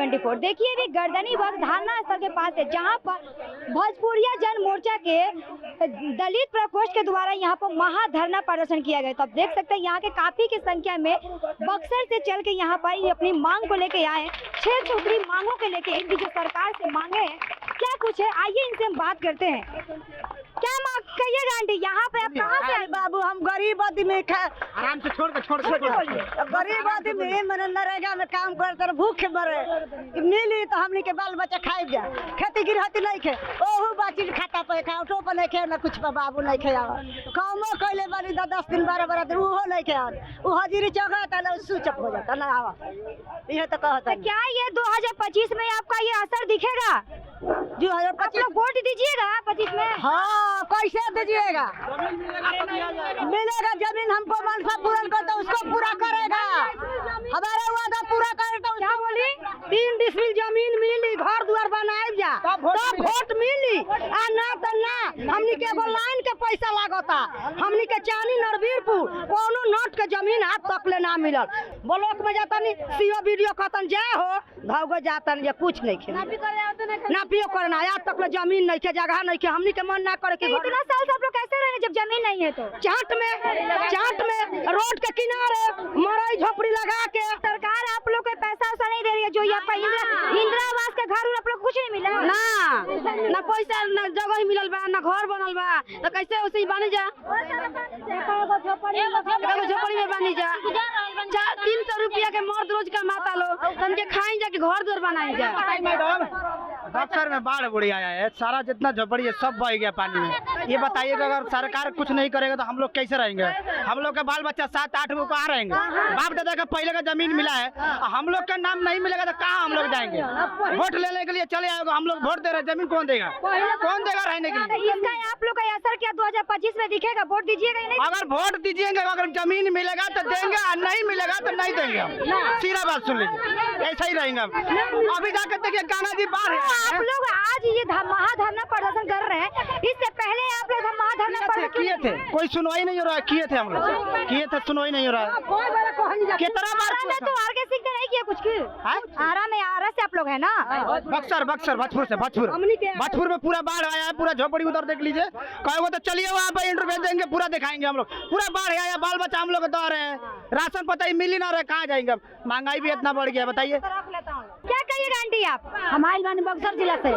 24। देखिए भी गर्दनी वक्त धारणा स्थल के पास है, जहां पर भोजपुरिया जन मोर्चा के दलित प्रकोष्ठ के द्वारा यहां पर महाधरना प्रदर्शन किया गया। तो आप देख सकते हैं यहाँ के काफी की संख्या में बक्सर से चल के यहाँ पर अपनी मांग को लेके आए। 6 सूत्री मांगों के लेके इनकी जो सरकार से मांगे हैं क्या कुछ है, आइए इनसे हम बात करते हैं। क्या मांग कहिएगा आंटी, यहाँ पे आप कहाँ से आए? बाबू हम गरीब आदमी आराम से छोड़ गरीब आदमी मैंने नरेगा में काम करते भूखे मरे मिली तो हमनी के बाल बच्चा खाई जा, खेती गिरहती नहीं खे ओहू बाची खाता पे खा ऑटो पर नहीं खे ना कुछ बाबू नहीं खे कामो कैले बारी 10 दिन 12 दिन उहो नहीं खे वो हजीरी चौका था स्विच ऑफ हो जाता ना आवा ये तो कहता। क्या ये 2025 में आपका ये असर दिखेगा? 2025 वोट दीजिएगा 25 में? हाँ कैसे दीजिएगा, मिलेगा जमीन हमको मनसा पूर्ण करता उसको पूरा करेगा, हमारा वादा पूरा करेगा। क्या बोली? 3 डिसमिल जमीन मिली घर द्वार बनाए जा तो वोट मिली आ ना तो ना हमनी के एगो लाइन के पैसा लागता, हमनी के चानी नरवीरपुर कोनो नोट के जमीन हाथ तक ले ना मिलल। ब्लॉक में जाता नहीं सीओ वीडियो खतन जा हो भागो जाता नहीं कुछ नहीं खे ना पियो करना आज तक ले जमीन नहीं के जगह नहीं के हमनी के मन ना करे के। इतना साल से आप लोग कैसे रहे जब जमीन नहीं है? तो चाट में रोड के किनारे मरई झोपड़ी लगा के सरकार आप लोग को पैसा वैसा नहीं दे रही है? जो ये इंदिरा आवास के घर आप लोग कुछ नहीं मिला ना पैसा ना जगह मिलल बा ना घर बनल बा तो कैसे उसे बनी जा झोपड़ी में बनी जा 300 रुपया के मर्द रोज कमाता लो तन के खाई जा के घर द्वार बनाई जा। बक्सर में बाढ़ बुढ़ी आया है, सारा जितना झोपड़ी है सब बह गया पानी में। ये बताइएगा अगर सरकार कुछ नहीं करेगा तो हम लोग कैसे रहेंगे? हम लोग का बाल बच्चा 7-8 गो कहाँ रहेंगे? बाप दादा का पहले का जमीन मिला है, हम लोग का नाम नहीं मिलेगा तो कहाँ हम लोग जाएंगे? वोट लेने के लिए चले आएगा, हम लोग वोट दे रहे, जमीन कौन देगा? कौन देगा रहने के लिए? इसका आप लोग का असर क्या 2025 में दिखेगा? वोट दीजिएगा या नहीं? अगर वोट दीजिएगा, अगर जमीन मिलेगा तो देंगे, नहीं मिलेगा तो नहीं देंगे। सीधा बात सुन लीजिए, ऐसा ही रहेंगे। अभी जाकर देखिए गाना जी बाहर है। आप लोग आज ये महाधरना प्रदर्शन कर रहे हैं, इससे पहले आप लोग महाधरना प्रदर्शन किए थे, कोई सुनवाई नहीं हो रहा है। किए थे हम लोग, किए थे, सुनवाई नहीं हो रहा है। कितना बार तो आर के सिंह ने नहीं किया कुछ की? आरा में आरा से आप लोग है ना? बक्सर भोजपुर में पूरा बाढ़ आया है, पूरा झोपड़ी उधर देख लीजिए। कहोगे तो चलिए वहाँ पे इंटरव्यू देंगे, पूरा दिखाएंगे हम लोग। पूरा बाढ़ आया, बाल बच्चा हम लोग दौड़ रहे हैं, राशन पता ही मिल ही ना रहे, कहाँ जाएंगे? महंगाई भी इतना बढ़ गया, बताइए क्या कहिएगा आंटी आप? हम आइल बानी बक्सर जिला से,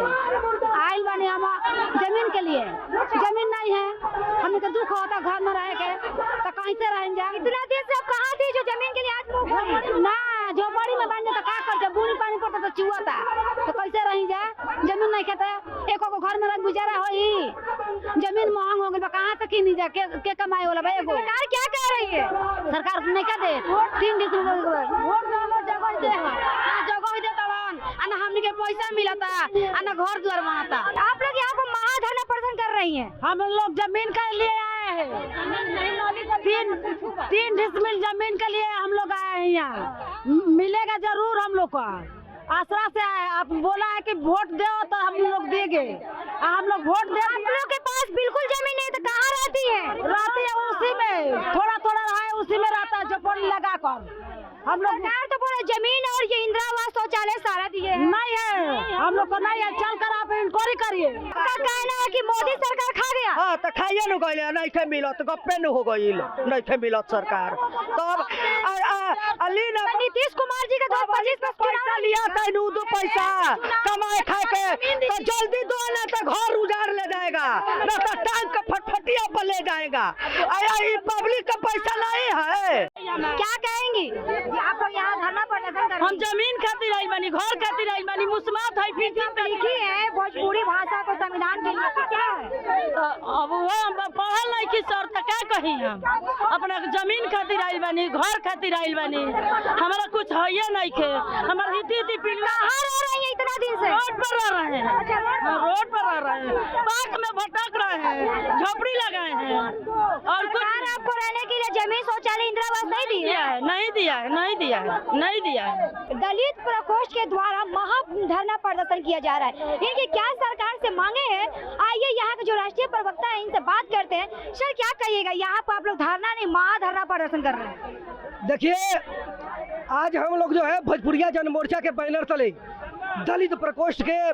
आइल बानी हम जमीन के लिए, जमीन नहीं है, हमें तो दुख होता घर में रह के तो कहीं से रहेंगे। इतना देर से आप कहाँ थे जो जमीन के लिए आज ना झोपड़ी में बन जाता, क्या करते बूढ़ी पानी पड़ता तो चुआता तो कैसे रही जा? जमीन नहीं खेता एको को घर में रह गुजारा हो, जमीन महंग हो गई, कहाँ से किनी जा के कमाई होला भाई? सरकार क्या कह रही है? सरकार नहीं क्या दे 3 डिसमिल जगह दे आना हमनी के पैसा मिलता आना घर द्वार बनाता। आप लोग यहाँ पर महाधरना प्रदर्शन कर रही हैं? हम लोग जमीन के लिए आए हैं, 3 डिसमिल जमीन के लिए हम लोग आए हैं। यहाँ मिलेगा जरूर, हम लोग का आसरा से आए। आप बोला है कि वोट दो तो हम लोग देंगे, हम लोग वोट दे। आप लोग के पास बिल्कुल जमीन नहीं तो कहाँ रहती है? रहती है उसी में, थोड़ा थोड़ा है उसी में रहता है, झोपड़ी लगा कर। हम लोग सरकार तो बोले जमीन और ये इंदिरा आवास शौचालय सारा दिए नहीं है, हम लोग को नहीं है। चल कर आप इंक्वायरी करिए। कहना है कि मोदी सरकार खा गया। हाँ तो खाइए न गए, नहीं थे मिलत, गप्पे न हो गई, नहीं थे मिलत सरकार। तो नीतीश कुमार जी का 2025 में पैसा लिया था, 2 पैसा कमाए खाए के तो जल्दी दो ना तो घर उजाड़ ले जाएगा, ना तो टांग का फटफटिया पर ले जाएगा। पब्लिक का पैसा नहीं है। क्या कहेंगी आप लोग यहाँ धरना प्रदर्शन कर? हम जमीन खातिर आई बानी, घर खातिर आई बानी, मुस्मात है फिर लिखी है भोजपुरी भाषा को संविधान के लिए क्या है? अब वो पढ़ल नहीं कि सर तो क्या कही, हम अपना जमीन खातिर आइल बानी, घर खातिर आइल बानी, हमारा कुछ है नहीं के, हमारा हिती पिल्ला इतना दिन से रोड पर रह रहे हैं, रोड पर रह रहे हैं, पार्क में भटक रहे हैं, झोपड़ी लगाए हैं और कुछ आपको रहने के लिए जमीन शौचालय इंदिरा आवास नहीं दी है? नहीं दिया है। दलित प्रकोष्ठ के द्वारा महाधरना प्रदर्शन किया जा रहा है, इनकी क्या सरकार से मांगे हैं? आइए यहाँ के जो राष्ट्रीय प्रवक्ता है इनसे बात करते हैं। सर क्या कहिएगा, यहाँ पर आप लोग धरना नहीं महाधरना प्रदर्शन कर रहे हैं? देखिए आज हम लोग जो है भोजपुरिया जन मोर्चा के बैनर तले दलित प्रकोष्ठ के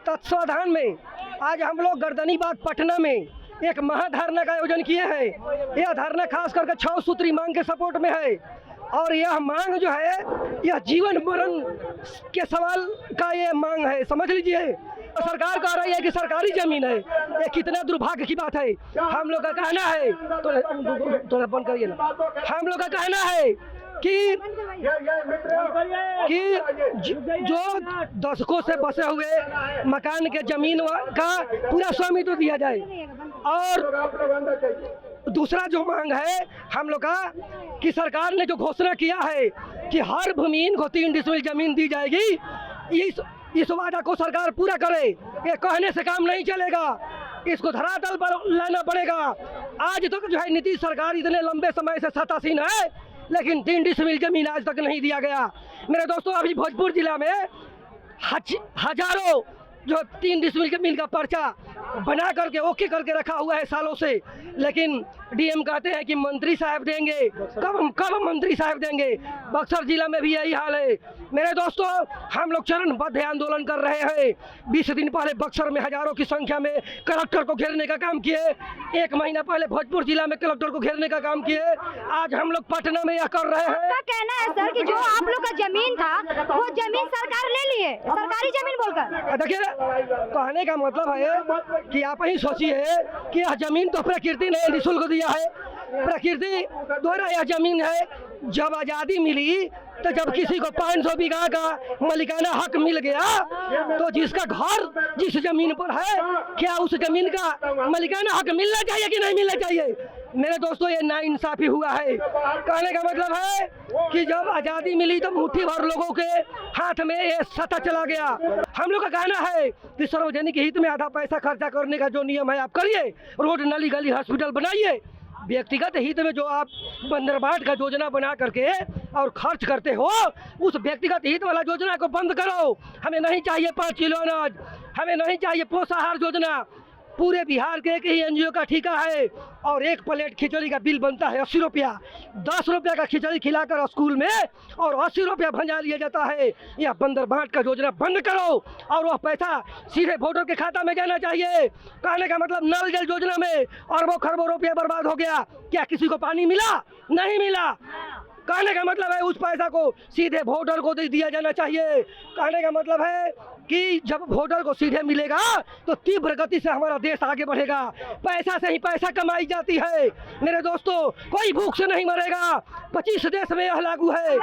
तत्वावधान में आज हम लोग गर्दनीबाग पटना में एक महाधरना का आयोजन किए हैं। यह धरना खास करके 6 सूत्री मांग के सपोर्ट में है और यह मांग जो है यह जीवन मरण के सवाल का ये मांग है, समझ लीजिए। सरकार कह रही है कि सरकारी जमीन है, ये कितना दुर्भाग्य की बात है। हम लोग का कहना है तो बंद करिए ना, हम लोग का कहना है कि जो दशकों से बसे हुए मकान के जमीन का पूरा स्वामित्व दिया जाए। और दूसरा जो मांग है हम लोग का कि सरकार ने जो घोषणा किया है कि हर भूमिहीन को 3 डिसमिल जमीन दी जाएगी, इस वादा को सरकार पूरा करे। ये कहने से काम नहीं चलेगा, इसको धरातल पर लाना पड़ेगा। आज तक जो है नीतीश सरकार इतने लंबे समय से सत्तासीन है, लेकिन 3 डिसमिल जमीन आज तक नहीं दिया गया। मेरे दोस्तों, अभी भोजपुर जिला में हजारों जो 3 डिसमिल जमीन का पर्चा बना करके ओके करके रखा हुआ है सालों से, लेकिन डीएम कहते हैं कि मंत्री साहब देंगे। कब मंत्री साहब देंगे? बक्सर जिला में भी यही हाल है। मेरे दोस्तों, हम लोग चरणबद्ध आंदोलन कर रहे हैं। 20 दिन पहले बक्सर में हजारों की संख्या में कलेक्टर को घेरने का काम किए, 1 महीना पहले भोजपुर जिला में कलेक्टर को घेरने का काम किए, आज हम लोग पटना में यह कर रहे हैं। क्या कहना है सर कि जो आप लोग का जमीन था वो जमीन सरकार ले ली है, सरकारी जमीन बोलकर? देखिए, कहने का मतलब है कि आप ही सोचिए कि यह जमीन तो प्रकृति ने निःशुल्क दिया है, प्रकृति द्वारा यह जमीन है। जब आज़ादी मिली तो जब किसी को 500 बीघा का मालिकाना हक मिल गया तो जिसका घर जिस जमीन पर है, क्या उस जमीन का मालिकाना हक मिलना चाहिए कि नहीं मिलना चाहिए? मेरे दोस्तों, ये नाइंसाफी हुआ है। कहने का मतलब है कि जब आज़ादी मिली तो मुट्ठी भर लोगों के हाथ में ये सत्ता चला गया। हम लोग का कहना है कि सार्वजनिक हित में आधा पैसा खर्चा करने का जो नियम है आप करिए, रोड नाली गली हॉस्पिटल बनाइए। व्यक्तिगत हित में जो आप बंदरबाट का योजना बना करके और खर्च करते हो, उस व्यक्तिगत हित वाला योजना को बंद करो। हमें नहीं चाहिए 5 किलो अनाज, हमें नहीं चाहिए पोषाहार योजना। पूरे बिहार के एक ही एनजीओ का ठेका है और 1 प्लेट खिचड़ी का बिल बनता है 80 रुपया। 10 रुपया का खिचड़ी खिलाकर स्कूल में और 80 रुपया भंजा लिया जाता है। यह बंदरबाट का योजना बंद करो और वह पैसा सीधे वोटर के खाता में जाना चाहिए। कहने का मतलब नल जल योजना में अरबों खरबों रुपया बर्बाद हो गया, क्या किसी को पानी मिला? नहीं मिला। कहने का मतलब है उस पैसा को सीधे वोटर को दे दिया जाना चाहिए। कहने का मतलब है कि जब वोटर को सीधे मिलेगा तो तीव्र गति से हमारा देश आगे बढ़ेगा। पैसा से ही पैसा कमाई जाती है। मेरे दोस्तों, कोई भूख से नहीं मरेगा। 25 देश में यह लागू है।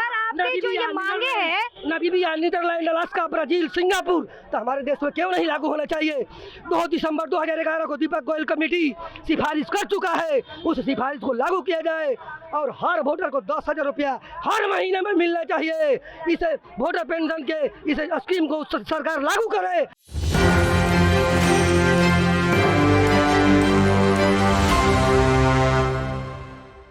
Namibia, Netherlands, Alaska, Brazil, Singapore, तो हमारे देश में क्यों नहीं लागू होना चाहिए? 2 दिसंबर 2011 को दीपक गोयल कमेटी सिफारिश कर चुका है, उस सिफारिश को लागू किया जाए और हर वोटर को 10,000 रुपया हर महीने में मिलना चाहिए। इसे वोटर पेंशन के इस स्कीम को सरकार लागू करे।